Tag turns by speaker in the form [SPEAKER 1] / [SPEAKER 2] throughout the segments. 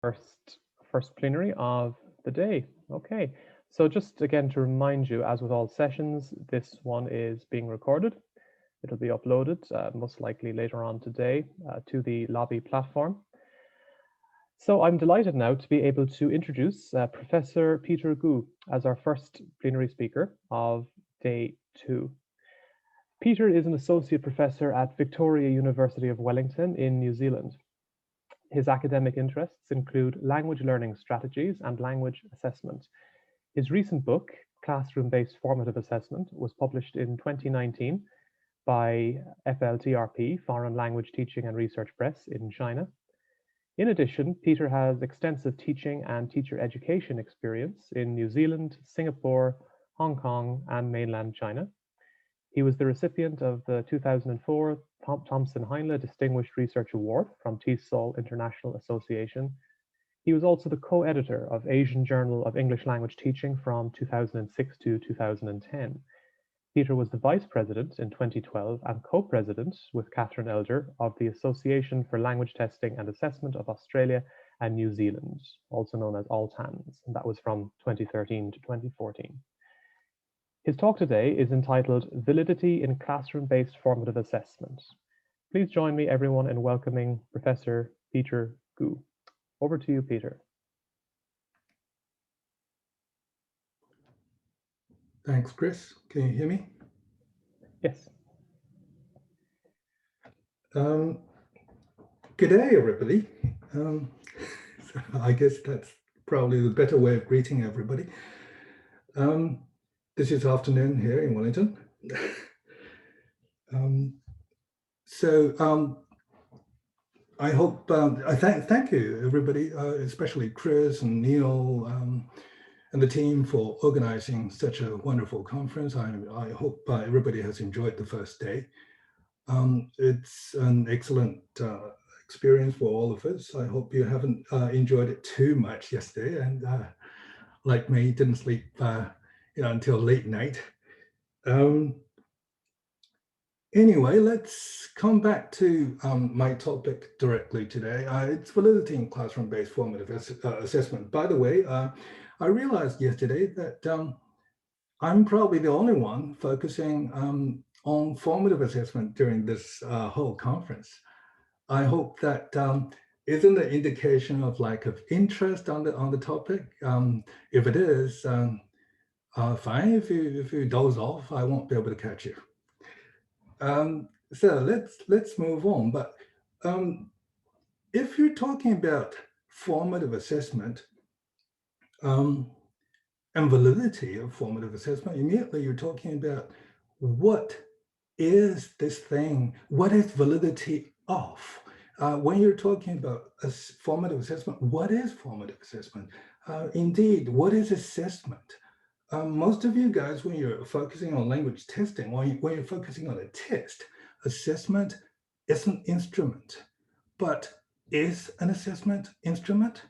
[SPEAKER 1] first plenary of the day. Okay, so just again to remind you, as with all sessions, this one is being recorded. It'll be uploaded most likely later on today to the lobby platform. So I'm delighted now to be able to introduce Professor Peter Gu as our first plenary speaker of day 2. Peter is an associate professor at Victoria University of Wellington in New Zealand. His academic interests include language learning strategies and language assessment. His recent book, Classroom-Based Formative Assessment, was published in 2019 by FLTRP, Foreign Language Teaching and Research Press in China. In addition, Peter has extensive teaching and teacher education experience in New Zealand, Singapore, Hong Kong, and mainland China. He was the recipient of the 2004 Thomson-Heinle Distinguished Research Award from TESOL International Association. He was also the co-editor of Asian Journal of English Language Teaching from 2006 to 2010. Peter was the vice president in 2012 and co-president with Catherine Elder of the Association for Language Testing and Assessment of Australia and New Zealand, also known as ALTANS, and that was from 2013 to 2014. His talk today is entitled Validity in Classroom-Based Formative Assessment. Please join me, everyone, in welcoming Professor Peter Gu. Over to you, Peter.
[SPEAKER 2] Thanks, Chris. Can you hear me?
[SPEAKER 1] Yes.
[SPEAKER 2] Good day, everybody. I guess that's probably the better way of greeting everybody. This is afternoon here in Wellington. I hope, I thank you, everybody, especially Chris and Neil and the team for organizing such a wonderful conference. I hope everybody has enjoyed the first day. It's an excellent experience for all of us. I hope you haven't enjoyed it too much yesterday and like me, didn't sleep until late night. Anyway, let's come back to my topic directly today. It's validity in classroom-based formative assessment. By the way, I realized yesterday that I'm probably the only one focusing on formative assessment during this whole conference. I hope that isn't an indication of lack of interest on the topic. If it is, fine. If you doze off, I won't be able to catch you. So let's move on. But if you're talking about formative assessment and validity of formative assessment, immediately you're talking about what is this thing? What is validity of? When you're talking about a formative assessment, what is formative assessment? Indeed, what is assessment? Most of you guys, when you're focusing on language testing, when you're focusing on a test, assessment is an instrument. But is an assessment instrument?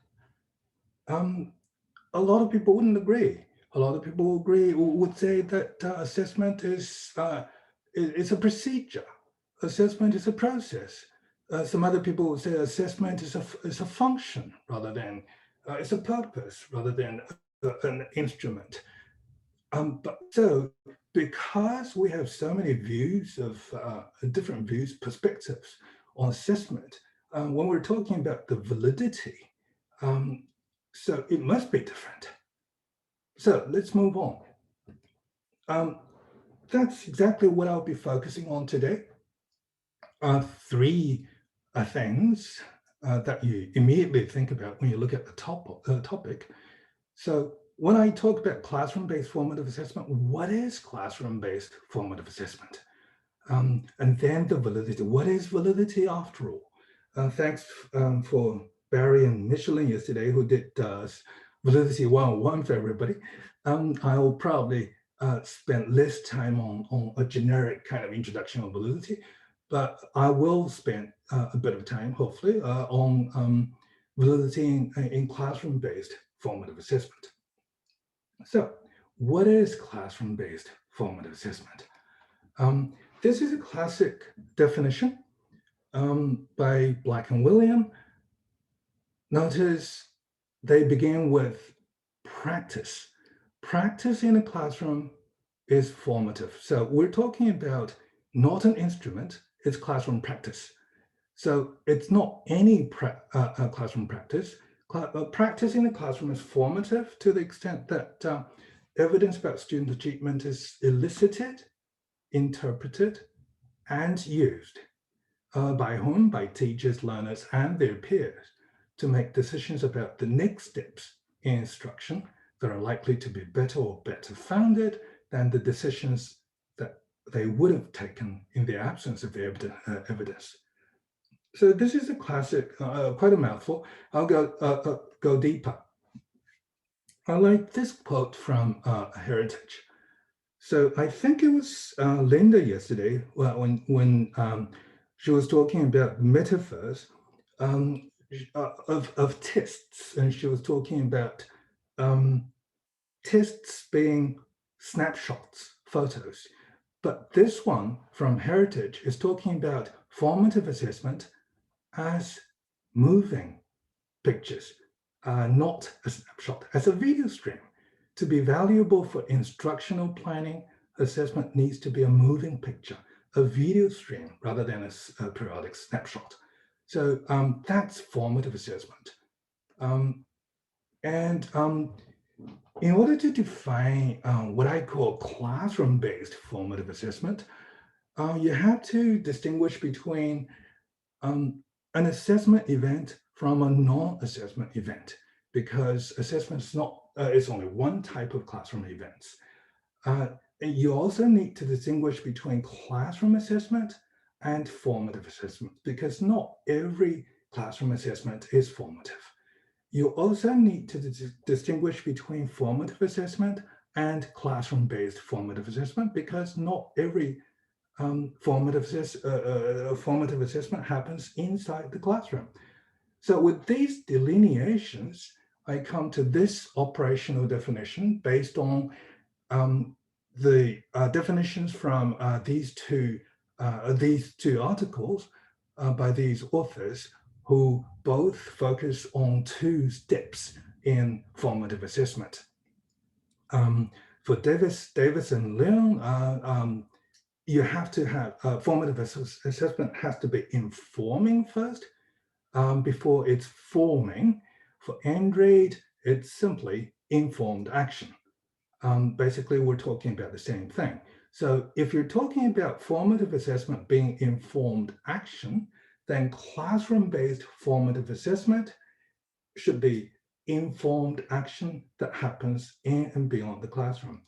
[SPEAKER 2] A lot of people wouldn't agree. A lot of people would say that assessment is a procedure. Assessment is a process. Some other people would say assessment is a function rather than it's a purpose rather than an instrument. But so because we have so many views of different views, perspectives on assessment, when we're talking about the validity, so it must be different. So let's move on. That's exactly what I'll be focusing on today. Three things that you immediately think about when you look at the topic. So when I talk about classroom-based formative assessment, what is classroom-based formative assessment? And then the validity. What is validity after all? Thanks for Barry and Michelin yesterday who did Validity 101 for everybody. I'll probably spend less time on a generic kind of introduction on validity, but I will spend a bit of time, hopefully, on validity in classroom-based formative assessment. So what is classroom-based formative assessment? This is a classic definition by Black and Wiliam. Notice they begin with practice. Practice in a classroom is formative. So we're talking about not an instrument, it's classroom practice. So it's not any classroom practice. Practice in the classroom is formative to the extent that evidence about student achievement is elicited, interpreted, and used. By whom? By teachers, learners, and their peers to make decisions about the next steps in instruction that are likely to be better or better founded than the decisions that they would have taken in the absence of the evidence. So this is a classic, quite a mouthful. I'll go deeper. I like this quote from Heritage. So I think it was Linda yesterday when she was talking about metaphors of tests, and she was talking about tests being snapshots, photos. But this one from Heritage is talking about formative assessment as moving pictures, not a snapshot, as a video stream. To be valuable for instructional planning, assessment needs to be a moving picture, a video stream, rather than a periodic snapshot. So that's formative assessment. In order to define what I call classroom-based formative assessment, you have to distinguish between an assessment event from a non-assessment event, because assessment is not it's only one type of classroom events. You also need to distinguish between classroom assessment and formative assessment, because not every classroom assessment is formative. You also need to distinguish between formative assessment and classroom-based formative assessment, because not every formative assessment happens inside the classroom. So with these delineations, I come to this operational definition based on the definitions from these two articles by these authors, who both focus on two steps in formative assessment. For Davis and Leon, you have to have formative assessment has to be informing first before it's forming. For Andrade, it's simply informed action. Basically, we're talking about the same thing. So if you're talking about formative assessment being informed action, then classroom-based formative assessment should be informed action that happens in and beyond the classroom.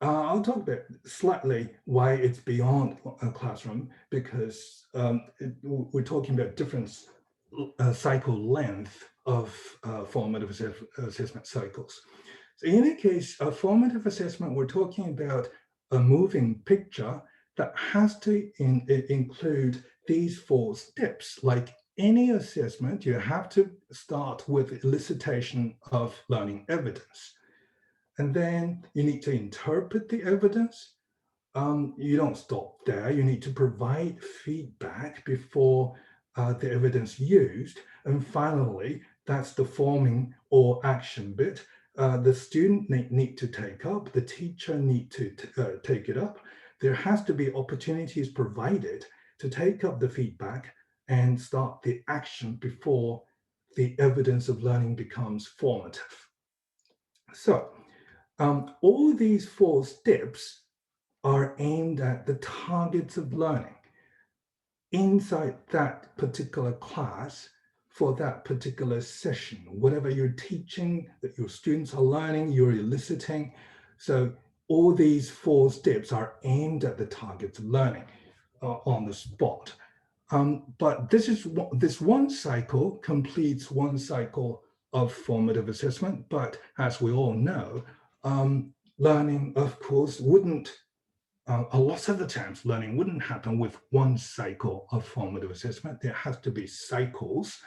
[SPEAKER 2] I'll talk about slightly why it's beyond a classroom, because we're talking about different cycle length of formative assessment cycles. So in any case, a formative assessment, we're talking about a moving picture that has to include these 4 steps. Like any assessment, you have to start with elicitation of learning evidence. And then you need to interpret the evidence. You don't stop there. You need to provide feedback before the evidence used. And finally, that's the forming or action bit. The student need to take up, the teacher need to take it up. There has to be opportunities provided to take up the feedback and start the action before the evidence of learning becomes formative. So all these 4 steps are aimed at the targets of learning inside that particular class for that particular session. Whatever you're teaching, that your students are learning, you're eliciting. So all these 4 steps are aimed at the targets of learning on the spot. But this one cycle completes one cycle of formative assessment. But as we all know, learning, of course, wouldn't, a lot of the times, learning wouldn't happen with one cycle of formative assessment. There has to be cycles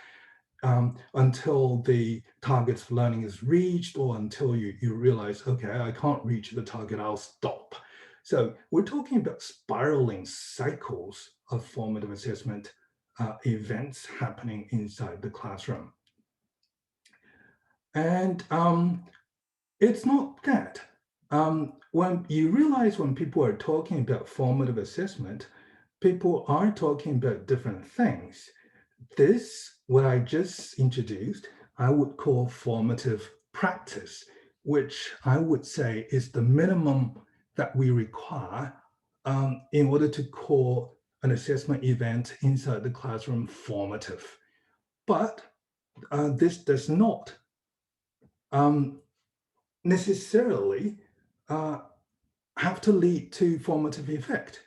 [SPEAKER 2] until the targets of learning is reached, or until you realize, okay, I can't reach the target, I'll stop. So we're talking about spiraling cycles of formative assessment events happening inside the classroom. And it's not that. When you realize when people are talking about formative assessment, people are talking about different things. This, what I just introduced, I would call formative practice, which I would say is the minimum that we require in order to call an assessment event inside the classroom formative. But this does not necessarily have to lead to formative effect.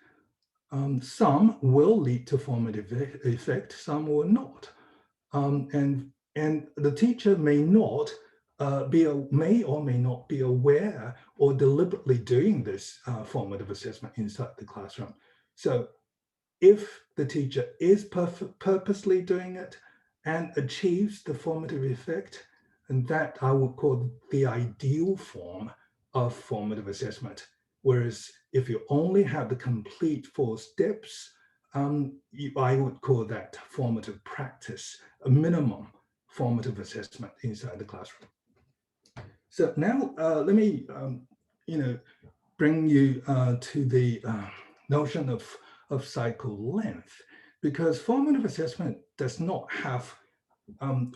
[SPEAKER 2] Some will lead to formative effect, some will not. And the teacher may not may or may not be aware or deliberately doing this formative assessment inside the classroom. So if the teacher is purposely doing it and achieves the formative effect, and that I would call the ideal form of formative assessment. Whereas if you only have the complete 4 steps, I would call that formative practice, a minimum formative assessment inside the classroom. So now let me, bring you to the notion of cycle length, because formative assessment does not have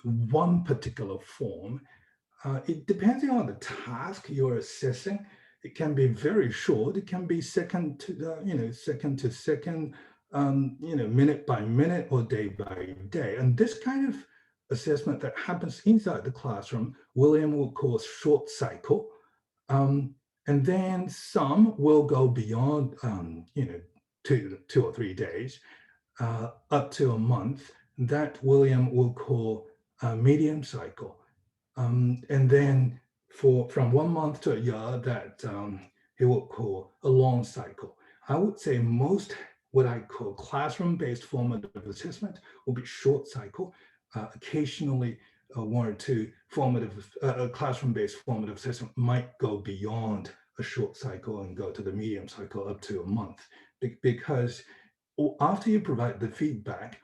[SPEAKER 2] one particular form. It depends on the task you're assessing. It can be very short. It can be second to second, minute by minute or day by day. And this kind of assessment that happens inside the classroom, William will call short cycle. And then some will go beyond, 2 or 3 days, up to a month. That William will call a medium cycle. And then from 1 month to a year, that he will call a long cycle. I would say most what I call classroom-based formative assessment will be short cycle. Occasionally, 1 or 2 formative classroom-based formative assessment might go beyond a short cycle and go to the medium cycle up to a month, because after you provide the feedback,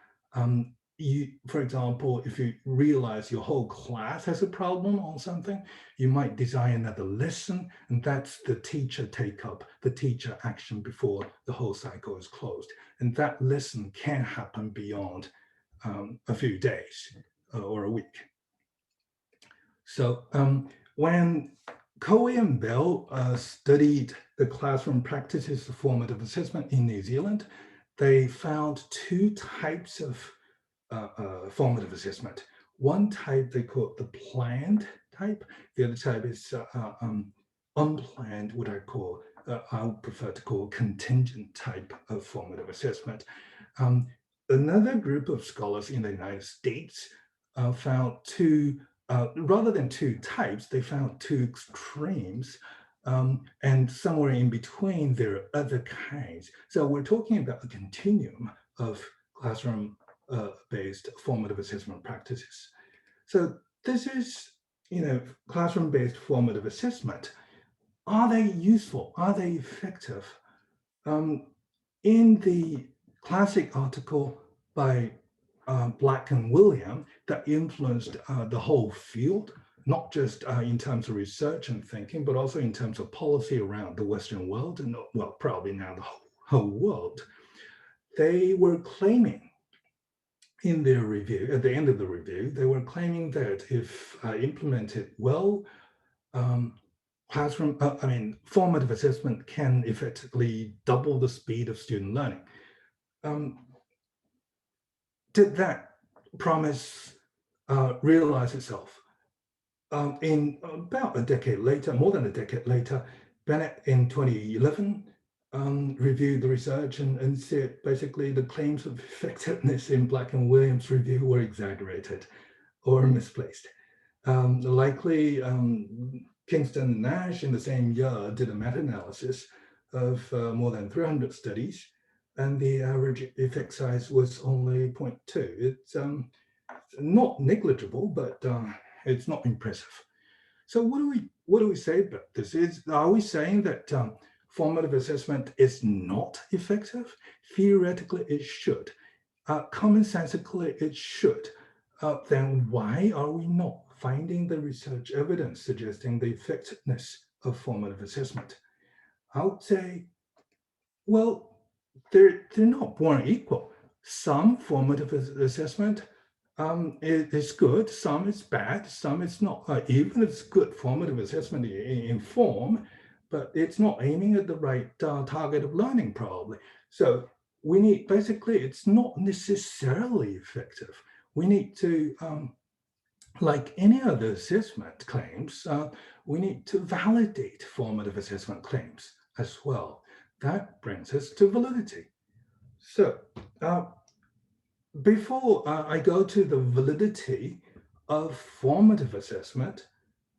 [SPEAKER 2] for example, if you realize your whole class has a problem on something, you might design another lesson, and that's the teacher take up, the teacher action before the whole cycle is closed. And that lesson can happen beyond a few days or a week. So when Coe and Bell studied the classroom practices of formative assessment in New Zealand, they found 2 types of formative assessment. One type they call the planned type. The other type is unplanned, what I would prefer to call contingent type of formative assessment. Another group of scholars in the United States found 2, rather than 2 types, they found 2 extremes. And somewhere in between, there are other kinds. So we're talking about a continuum of classroom-based formative assessment practices. So this is, classroom-based formative assessment. Are they useful? Are they effective? In the classic article by Black and Wiliam that influenced the whole field, not just in terms of research and thinking, but also in terms of policy around the Western world and, well, probably now the whole world. They were claiming in their review, at the end of the review, they were claiming that if implemented well, formative assessment can effectively double the speed of student learning. Did that promise realize itself? In about a decade later, more than a decade later, Bennet in 2011 reviewed the research and said basically the claims of effectiveness in Black and Wiliam's review were exaggerated or misplaced. Likely, Kingston and Nash in the same year did a meta-analysis of more than 300 studies, and the average effect size was only 0.2. It's not negligible, but it's not impressive. So what do we say about this? Are we saying that formative assessment is not effective? Theoretically, it should. Commonsensically, it should. Then why are we not finding the research evidence suggesting the effectiveness of formative assessment. I would say, well, they're not born equal. Some formative assessment is good, some is bad, some is not. Even if it's good formative assessment in form, but it's not aiming at the right target of learning probably. So we need, basically, it's not necessarily effective. We need to, like any other assessment claims, we need to validate formative assessment claims as well. That brings us to validity. So before I go to the validity of formative assessment,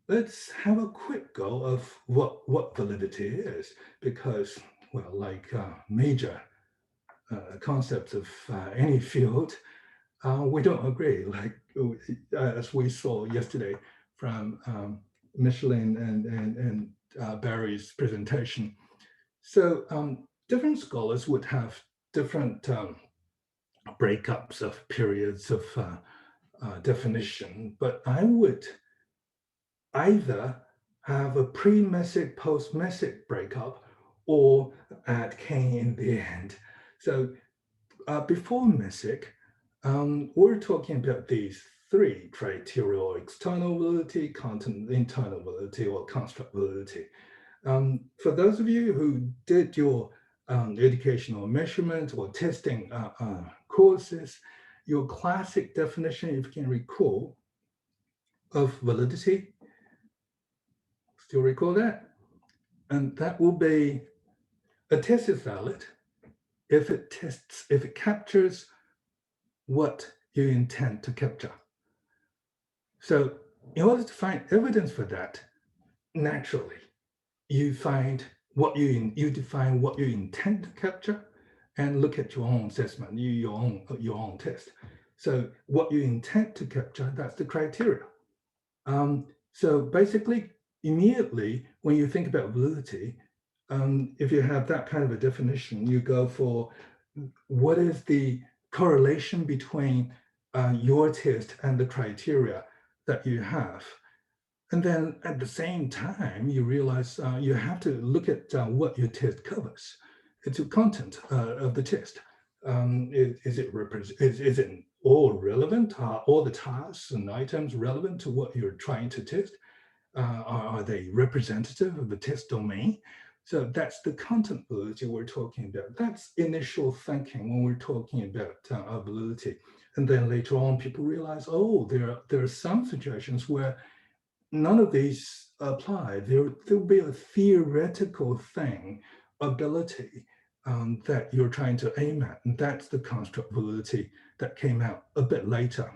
[SPEAKER 2] let's have a quick go of what validity is, because, well, like major concepts of any field, we don't agree, like as we saw yesterday from Michelin and Barry's presentation. So different scholars would have different breakups of periods of definition, but I would either have a pre-Messick, post-Messick breakup, or add Kane in the end. So before Messick, we're talking about these three: criterial external validity, content internal validity, or construct validity. For those of you who did your educational measurement or testing courses, your classic definition, if you can recall, of validity, still recall that? And that will be, a test is valid if it captures what you intend to capture. So in order to find evidence for that, naturally, you find what you define what you intend to capture, and look at your own assessment, your own test. So what you intend to capture, that's the criteria. So basically, immediately when you think about validity, if you have that kind of a definition, you go for what is the correlation between your test and the criteria that you have. And then at the same time, you realize you have to look at what your test covers. It's the content of the test. Is it all relevant? Are all the tasks and items relevant to what you're trying to test? Are they representative of the test domain? So that's the content validity we're talking about. That's initial thinking when we're talking about validity. And then later on, people realize, oh, there are some situations where none of these apply. There'll be a theoretical thing, ability, that you're trying to aim at. And that's the construct validity that came out a bit later.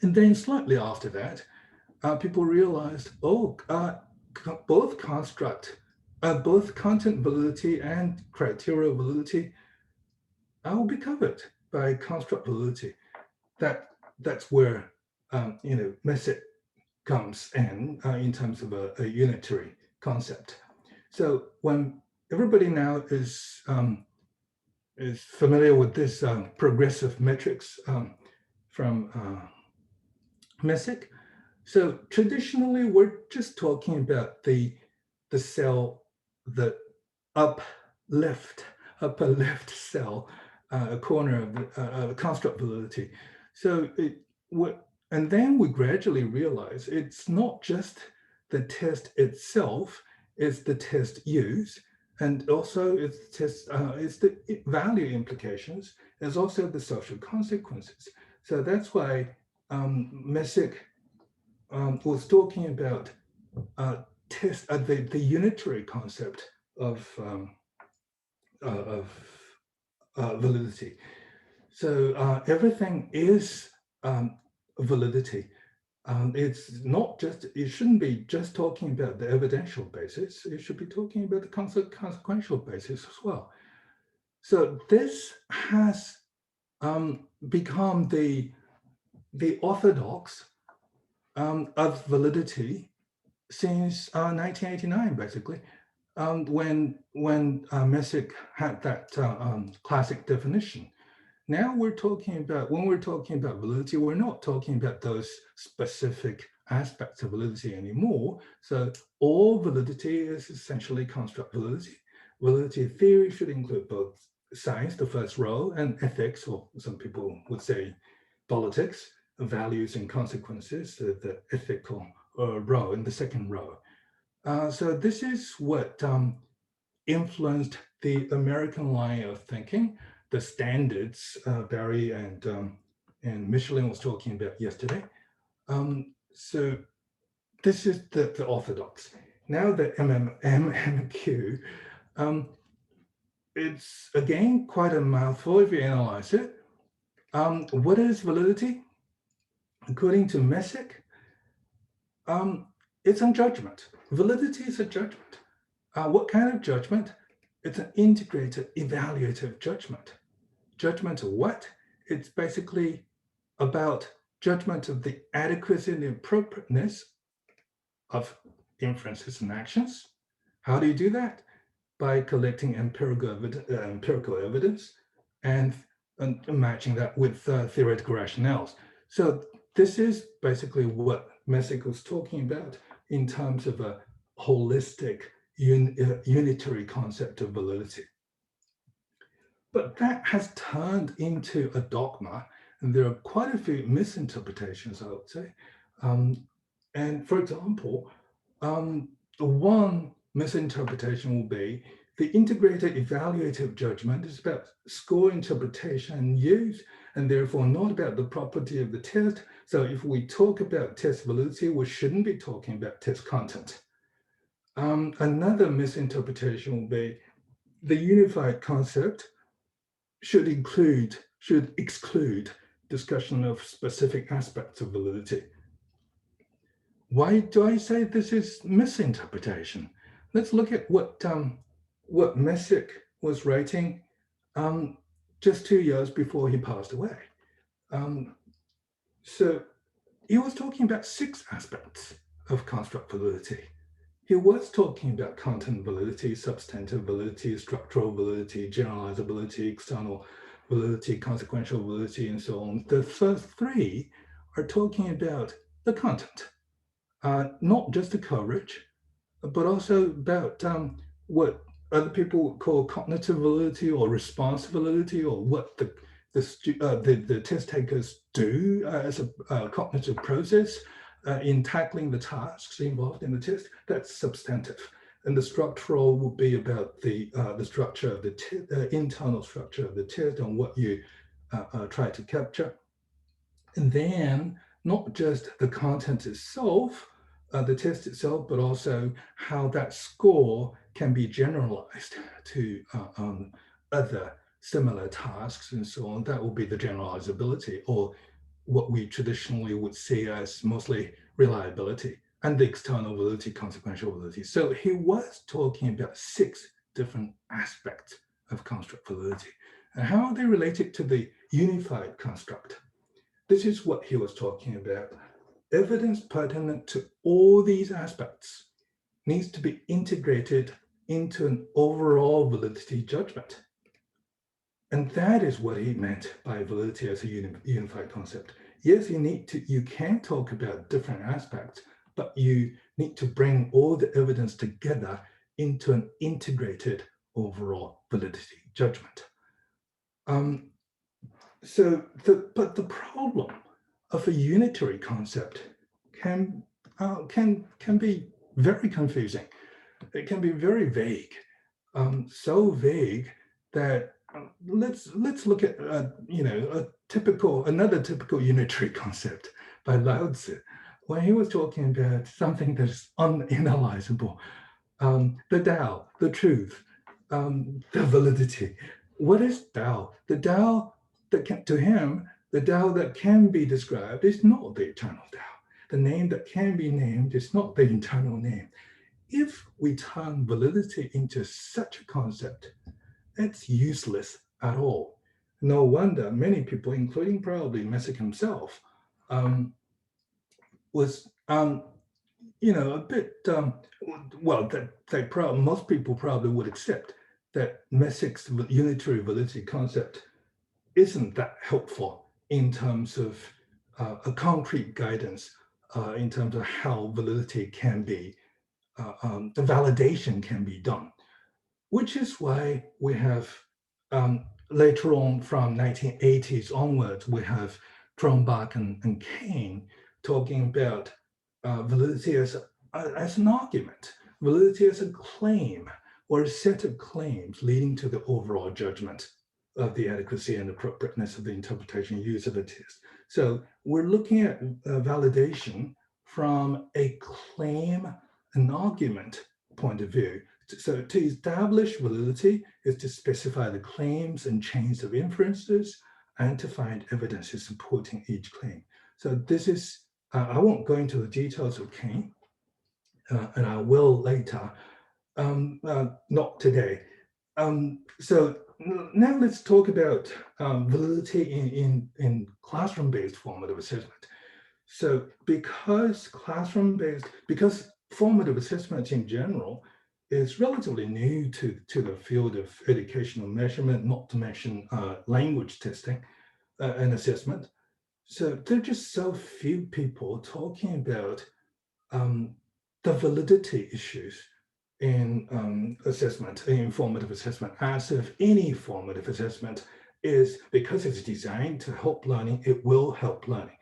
[SPEAKER 2] And then slightly after that, people realized, oh, both content validity and criteria validity will be covered by construct validity. That's where Messick comes in terms of a unitary concept. So when everybody now is familiar with this progressive metrics from Messick, so traditionally we're just talking about the cell, the upper left cell, corner of the construct validity. So and then we gradually realize it's not just the test itself, it's the test used, and also it's the value implications, there's also the social consequences. So that's why Messick was talking about the unitary concept of validity. So everything is validity. It's not just, it shouldn't be just talking about the evidential basis, it should be talking about the consequential basis as well. So this has become the orthodox of validity since 1989, basically, when Messick had that classic definition. Now we're talking about, when we're talking about validity, we're not talking about those specific aspects of validity anymore. So all validity is essentially construct validity. Validity theory should include both science, the first row, and ethics, or some people would say politics, values and consequences, the ethical row in the second row. So this is what influenced the American line of thinking, the standards Barry and Michelin was talking about yesterday. So this is the orthodox. Now the MMQ, it's again quite a mouthful if you analyze it. What is validity? According to Messick, it's a judgment. Validity is a judgment. What kind of judgment? It's an integrated evaluative judgment. Judgment of what? It's basically about judgment of the adequacy and the appropriateness of inferences and actions. How do you do that? By collecting empirical evidence and matching that with theoretical rationales. So this is basically what Messick was talking about in terms of a holistic unitary concept of validity. But that has turned into a dogma, and there are quite a few misinterpretations, I would say. And for example, one misinterpretation will be the integrated evaluative judgment is about score interpretation and use, and therefore not about the property of the test. So if we talk about test validity, we shouldn't be talking about test content. Another misinterpretation will be the unified concept should exclude discussion of specific aspects of validity. Why do I say this is misinterpretation? Let's look at what Messick was writing just 2 years before he passed away. So he was talking about 6 aspects of construct validity. He was talking about content validity, substantive validity, structural validity, generalizability, external validity, consequential validity, and so on. The first 3 are talking about the content, not just the coverage, but also about what other people would call cognitive validity or response validity, or what the test takers do as a cognitive process in tackling the tasks involved in the test. That's substantive. And the structural will be about the structure of the internal structure of the test and what you try to capture. And then not just the content itself, the test itself, but also how that score can be generalized to other similar tasks and so on. That will be the generalizability, or what we traditionally would see as mostly reliability, and the external validity, consequential validity. So he was talking about 6 different aspects of construct validity. And how are they related to the unified construct? This is what he was talking about. Evidence pertinent to all these aspects needs to be integrated into an overall validity judgment. And that is what he meant by validity as a unified concept. Yes, you can talk about different aspects, but you need to bring all the evidence together into an integrated overall validity judgment. But the problem of a unitary concept can be very confusing. It can be very vague, so vague that let's look at another typical unitary concept by Lao Tzu, when he was talking about something that's unanalyzable, the Tao, the truth, the validity. What is Tao? The Tao to him, the Tao that can be described is not the eternal Tao. The name that can be named is not the eternal name. If we turn validity into such a concept, it's useless at all. No wonder many people, including probably Messick himself, was a bit most people probably would accept that Messick's unitary validity concept isn't that helpful in terms of a concrete guidance in terms of how validity can be, the validation can be done, which is why we have later on from 1980s onwards, we have Cronbach and Kane talking about validity as an argument, validity as a claim or a set of claims leading to the overall judgment of the adequacy and appropriateness of the interpretation used of the test. So we're looking at validation from a claim and argument point of view. So to establish validity is to specify the claims and chains of inferences and to find evidence supporting each claim. So this is, I won't go into the details of Kane, and I will later, not today. So now let's talk about validity in classroom-based formative assessment. So because formative assessment in general is relatively new to the field of educational measurement, not to mention language testing and assessment. So there are just so few people talking about the validity issues in assessment, in formative assessment, as if any formative assessment is, because it's designed to help learning, it will help learning.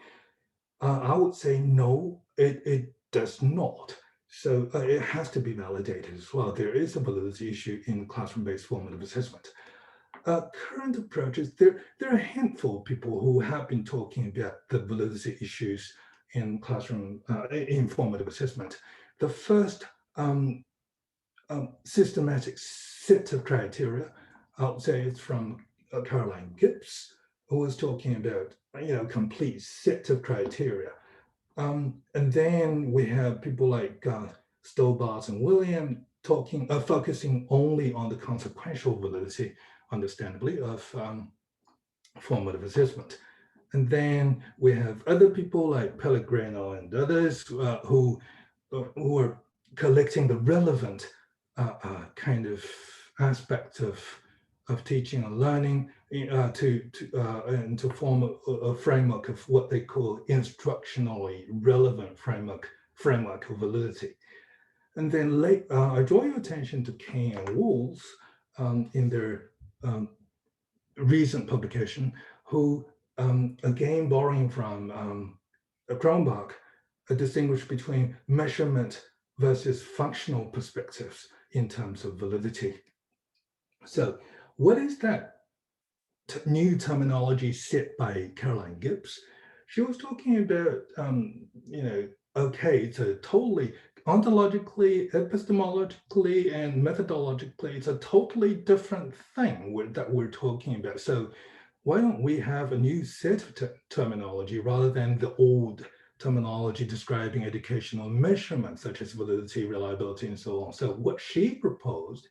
[SPEAKER 2] I would say no, it does not. So it has to be validated as well. There is a validity issue in classroom-based formative assessment. Current approaches, there are a handful of people who have been talking about the validity issues in classroom, in formative assessment. The first systematic set of criteria, I would say it's from Caroline Gibbs, who was talking about, complete set of criteria. And then we have people like Stobart and Wiliam talking, focusing only on the consequential validity, understandably, of formative assessment. And then we have other people like Pellegrino and others who are collecting the relevant kind of aspects of teaching and learning and to form a framework of what they call instructionally relevant framework of validity. And then I draw your attention to Kane and Wools in their recent publication, who again borrowing from Cronbach, distinguish between measurement versus functional perspectives in terms of validity. So what is that new terminology set by Caroline Gibbs? She was talking about, okay, it's a totally ontologically, epistemologically, and methodologically, it's a totally different thing that we're talking about. So why don't we have a new set of terminology rather than the old terminology describing educational measurements such as validity, reliability, and so on? So what she proposed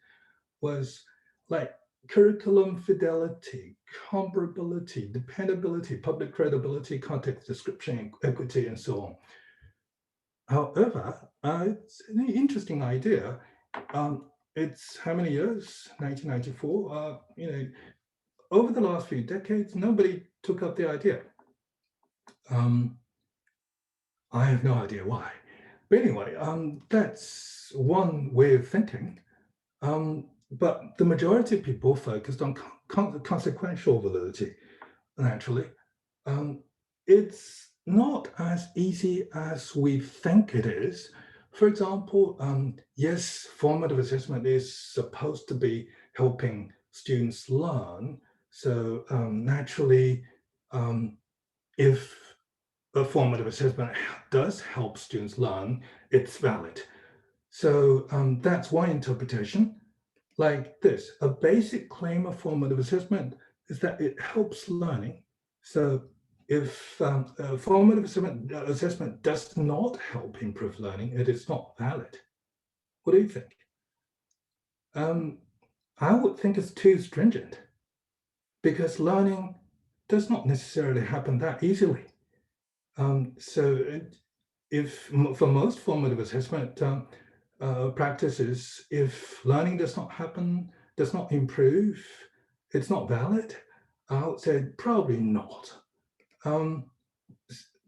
[SPEAKER 2] was like curriculum fidelity, comparability, dependability, public credibility, context description, equity, and so on. However, it's an interesting idea. It's how many years? 1994. Over the last few decades, nobody took up the idea. I have no idea why. But anyway, that's one way of thinking. But the majority of people focused on consequential validity, naturally. It's not as easy as we think it is. For example, yes, formative assessment is supposed to be helping students learn. So naturally, if a formative assessment does help students learn, it's valid. So that's one interpretation. Like this, a basic claim of formative assessment is that it helps learning. So if formative assessment does not help improve learning, it is not valid. What do you think? I would think it's too stringent, because learning does not necessarily happen that easily. If for most formative assessment practices, if learning does not happen, does not improve, it's not valid. I would say probably not.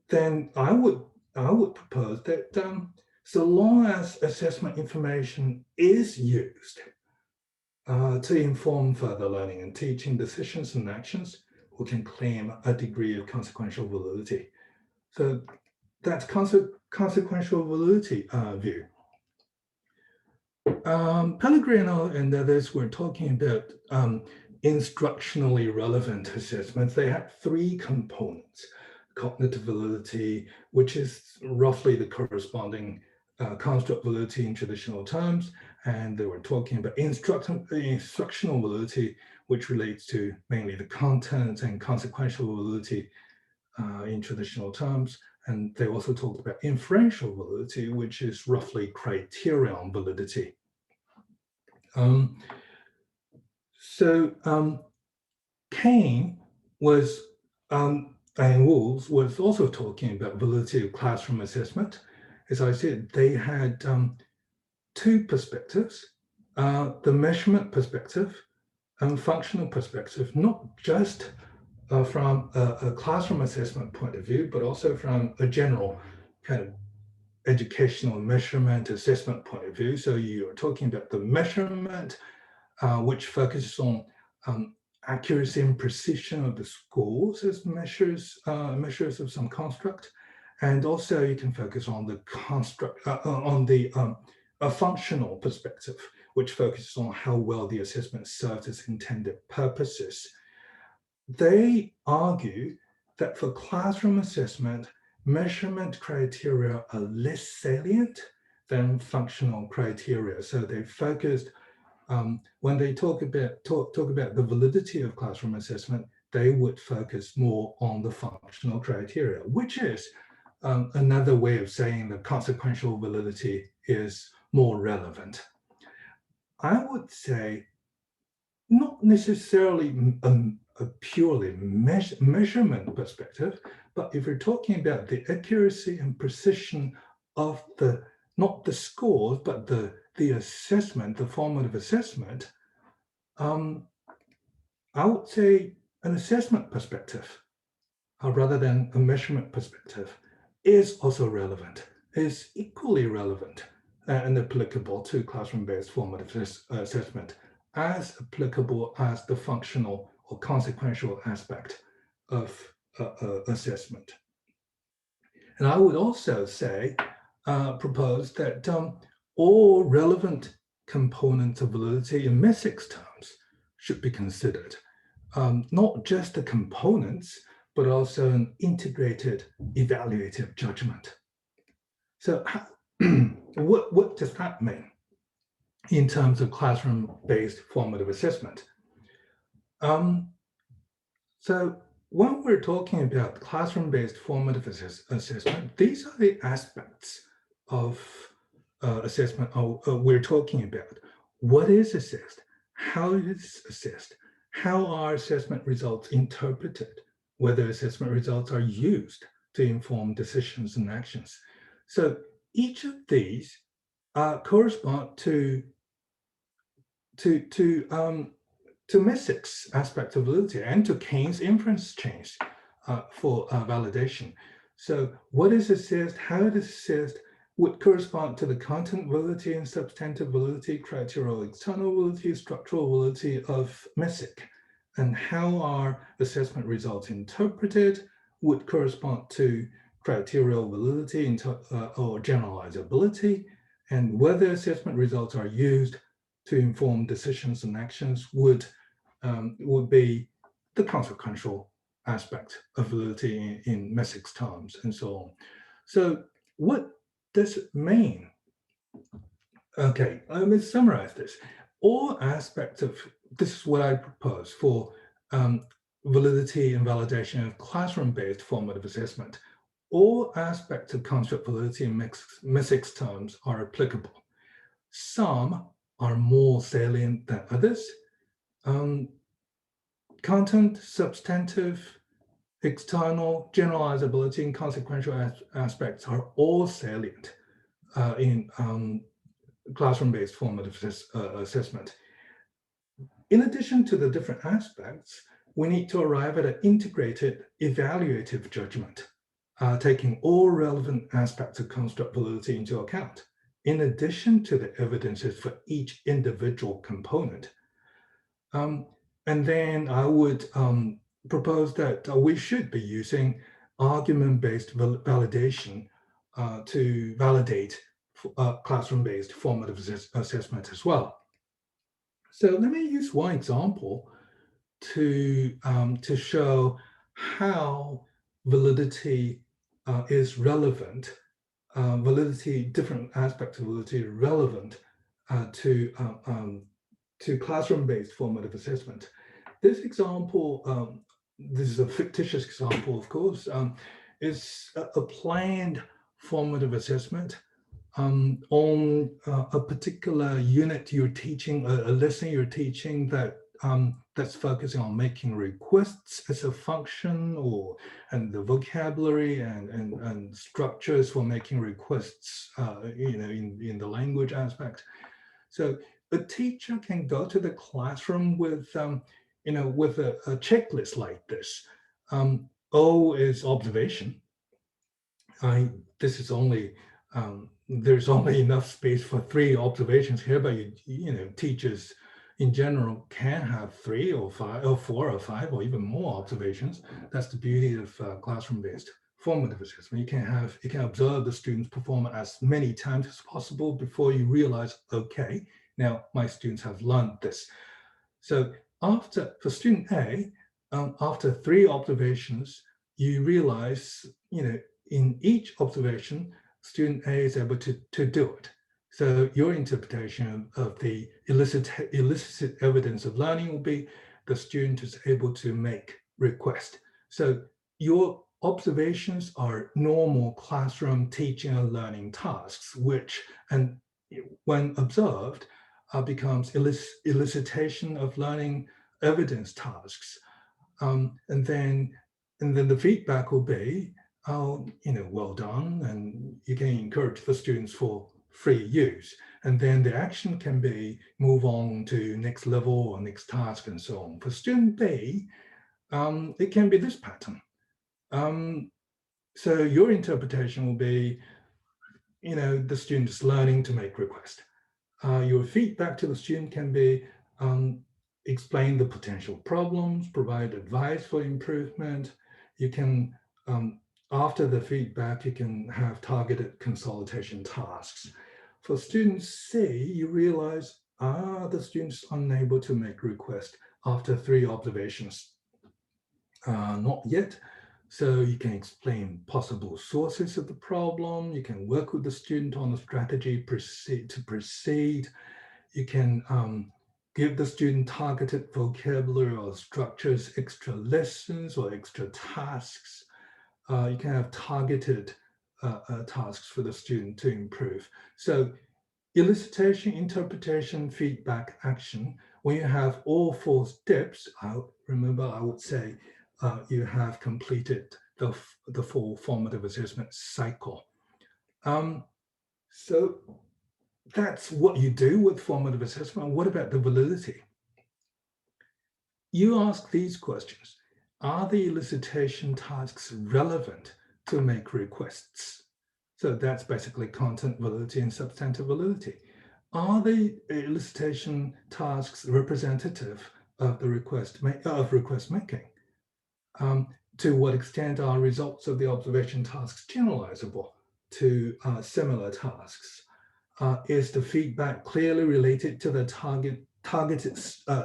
[SPEAKER 2] Then I would propose that so long as assessment information is used to inform further learning and teaching decisions and actions, we can claim a degree of consequential validity. So that's consequential validity view. Pellegrino and others were talking about instructionally relevant assessments. They had three components: cognitive validity, which is roughly the corresponding construct validity in traditional terms, and they were talking about instructional validity, which relates to mainly the content, and consequential validity in traditional terms. And they also talked about inferential validity, which is roughly criterion validity. Kane was, and Wools was also talking about validity of classroom assessment. As I said, they had two perspectives, the measurement perspective and functional perspective, not just from a classroom assessment point of view, but also from a general kind of educational measurement assessment point of view. So you're talking about the measurement, which focuses on accuracy and precision of the scores as measures of some construct, and also you can focus on the construct a functional perspective, which focuses on how well the assessment serves its intended purposes. They argue that for classroom assessment, measurement criteria are less salient than functional criteria. So they focused, when they talk about the validity of classroom assessment, they would focus more on the functional criteria, which is another way of saying that consequential validity is more relevant. I would say not necessarily a purely measurement perspective, but if you're talking about the accuracy and precision of not the scores, but the assessment, the formative assessment, I would say an assessment perspective rather than a measurement perspective is also relevant, is equally relevant and applicable to classroom-based formative assessment, as applicable as the functional or consequential aspect of assessment. And I would also say, propose that all relevant components of validity in Messick's terms should be considered. Not just the components, but also an integrated evaluative judgment. So what does that mean in terms of classroom-based formative assessment? So when we're talking about classroom-based formative assessment, these are the aspects of assessment we're talking about. What is assessed? How is assessed? How are assessment results interpreted? Whether assessment results are used to inform decisions and actions. So each of these correspond to Messick's aspect of validity and to Kane's inference chains for validation. So what is assessed, how it is assessed, would correspond to the content validity and substantive validity, criterial external validity, structural validity of Messick. And how are assessment results interpreted would correspond to criterial validity or generalizability, and whether assessment results are used to inform decisions and actions would be the consequential aspect of validity in Messick's terms, and so on. So what does it mean? Okay, let me summarize this. All aspects of, this is what I propose for validity and validation of classroom-based formative assessment. All aspects of construct validity in Messick's terms are applicable. Some are more salient than others. Content, substantive, external, generalizability, and consequential aspects are all salient in classroom-based formative assessment. In addition to the different aspects, we need to arrive at an integrated evaluative judgment, taking all relevant aspects of construct validity into account, in addition to the evidences for each individual component. And then I would propose that we should be using argument-based validation to validate classroom-based formative assessment as well. So let me use one example to show how validity is relevant, different aspects of validity are relevant to classroom-based formative assessment. This example, this is a fictitious example, of course, is a planned formative assessment on a particular unit you're teaching, a lesson you're teaching that that's focusing on making requests as a function, and the vocabulary and structures for making requests, in the language aspect. So a teacher can go to the classroom with, with a checklist like this. O is observation. This is only there's only enough space for 3 observations here, but teachers in general can have 3 or 5 or 4 or 5 or even more observations. That's the beauty of classroom-based formative assessment. You can observe the students perform as many times as possible before you realize, okay, now my students have learned this. So for student A, after 3 observations, you realize, in each observation, student A is able to do it. So your interpretation of the illicit evidence of learning will be the student is able to make request. So your observations are normal classroom teaching and learning tasks, which, and when observed, becomes elicitation of learning evidence tasks. And then the feedback will be, well done, and you can encourage the students for free use. And then the action can be move on to next level or next task and so on. For student B, it can be this pattern. So your interpretation will be, the student is learning to make request. Your feedback to the student can be, explain the potential problems, provide advice for improvement. You can, after the feedback, you can have targeted consultation tasks. For student C, you realize, the student's unable to make request after 3 observations. Not yet. So you can explain possible sources of the problem. You can work with the student on a strategy to proceed. You can give the student targeted vocabulary or structures, extra lessons or extra tasks. You can have targeted tasks for the student to improve. So elicitation, interpretation, feedback, action. When you have all 4 steps, I would say you have completed the full formative assessment cycle. So that's what you do with formative assessment. What about the validity? You ask these questions. Are the elicitation tasks relevant to make requests? So that's basically content validity and substantive validity. Are the elicitation tasks representative of the request making? To what extent are results of the observation tasks generalizable to similar tasks? Is the feedback clearly related to the targeted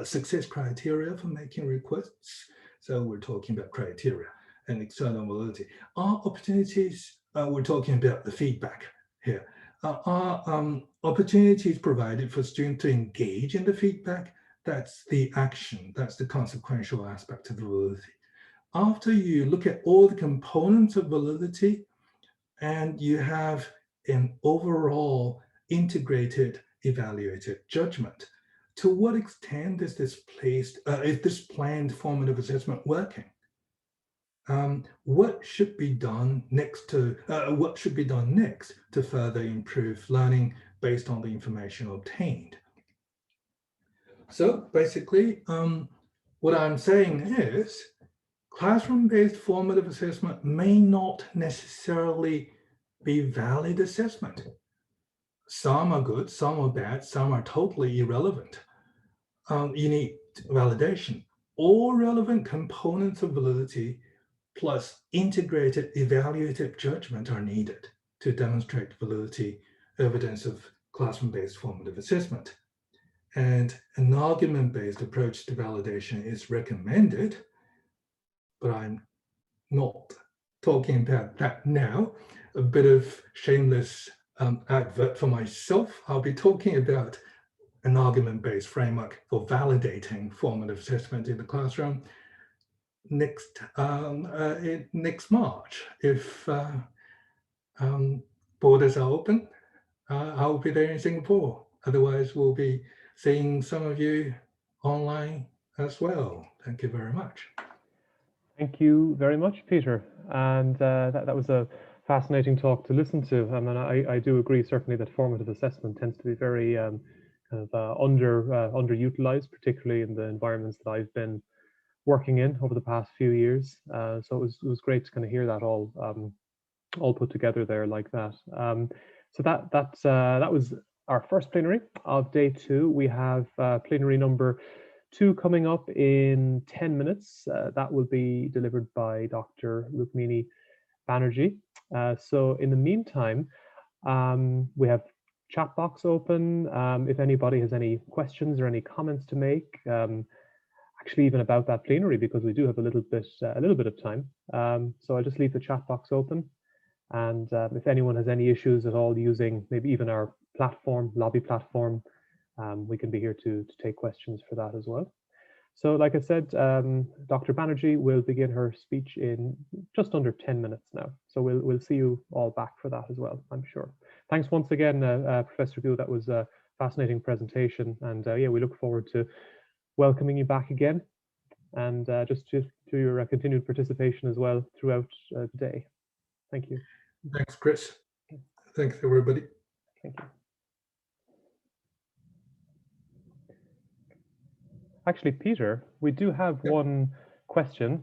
[SPEAKER 2] success criteria for making requests? So we're talking about criteria and external validity. Are opportunities, we're talking about the feedback here. Are opportunities provided for students to engage in the feedback? That's the action, that's the consequential aspect of the validity. After you look at all the components of validity and you have an overall integrated evaluative judgment, to what extent is this planned formative assessment working? What should be done next to further improve learning based on the information obtained? So basically, what I'm saying is classroom-based formative assessment may not necessarily be valid assessment. Some are good, some are bad, some are totally irrelevant. You need validation. All relevant components of validity plus integrated evaluative judgment are needed to demonstrate validity evidence of classroom-based formative assessment. And an argument-based approach to validation is recommended, but I'm not talking about that now. A bit of shameless advert for myself. I'll be talking about an argument-based framework for validating formative assessment in the classroom next March. If borders are open, I'll be there in Singapore. Otherwise, we'll be seeing some of you online as well. Thank you very much.
[SPEAKER 1] Thank you very much, Peter. And that was a fascinating talk to listen to. I mean, I do agree certainly that formative assessment tends to be very kind of underutilized, particularly in the environments that I've been working in over the past few years. So it was great to kind of hear that all put together there like that. So that was our first plenary of day 2. We have plenary number 2 coming up in 10 minutes. That will be delivered by Dr. Rukmini Banerjee. So in the meantime, we have chat box open. If anybody has any questions or any comments to make, actually even about that plenary, because we do have a little bit of time. So I'll just leave the chat box open. And if anyone has any issues at all using maybe even our platform, lobby platform, we can be here to take questions for that as well. So like I said, Dr. Banerjee will begin her speech in just under 10 minutes now. So we'll see you all back for that as well, I'm sure. Thanks once again, Professor Gu. That was a fascinating presentation. And yeah, we look forward to welcoming you back again, and just to your continued participation as well throughout the day. Thank you.
[SPEAKER 2] Thanks, Chris. Thanks, everybody.
[SPEAKER 1] Thank you. Actually, Peter, we do have one question.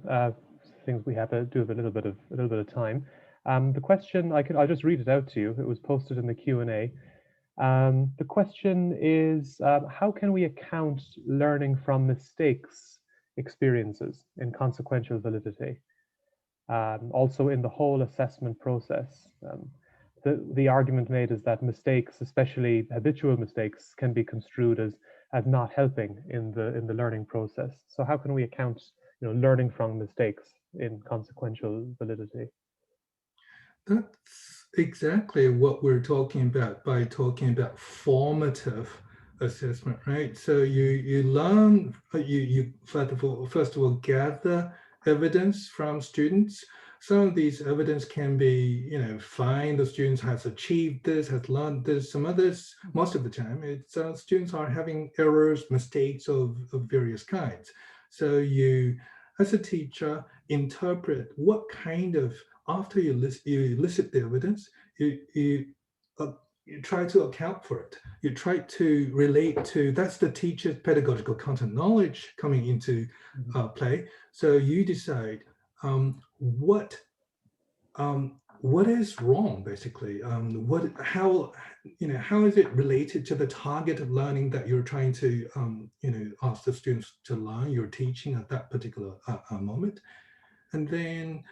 [SPEAKER 1] Things we have do have a little bit of time. The question I'll just read it out to you. It was posted in the Q&A. The question is, how can we account learning from mistakes experiences in consequential validity? Also in the whole assessment process. The argument made is that mistakes, especially habitual mistakes, can be construed as not helping in the learning process. So how can we account learning from mistakes in consequential validity?
[SPEAKER 2] That's exactly what we're talking about by talking about formative assessment, right? So you learn, you first of all gather evidence from students. Some of these evidence can be, find the students has achieved this, has learned this. Some others, most of the time, it's students are having errors, mistakes of various kinds. So you, as a teacher, interpret what kind of, after you elicit the evidence, you try to account for it. You try to relate to, that's the teacher's pedagogical content knowledge coming into play. So you decide what is wrong, basically. How is it related to the target of learning that you're trying to ask the students to learn, you're teaching at that particular moment, and then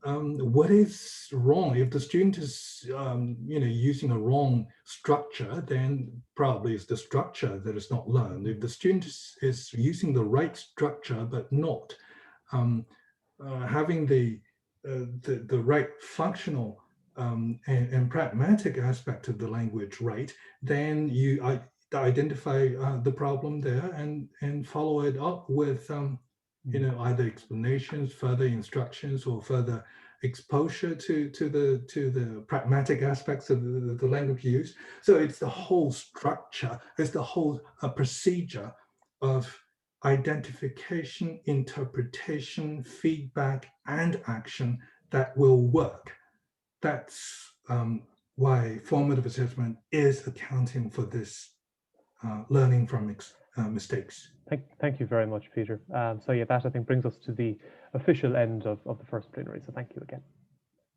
[SPEAKER 2] what is wrong? If the student is using a wrong structure, then probably it's the structure that is not learned. If the student is using the right structure but not having the right functional and pragmatic aspect of the language right, then you identify the problem there and follow it up with either explanations, further instructions, or further exposure to the pragmatic aspects of the language used. So it's the whole structure, it's the whole procedure of identification, interpretation, feedback, and action that will work. That's why formative assessment is accounting for this learning from mistakes.
[SPEAKER 1] Thank you very much, Peter. So yeah, that I think brings us to the official end of the first plenary. So thank you again.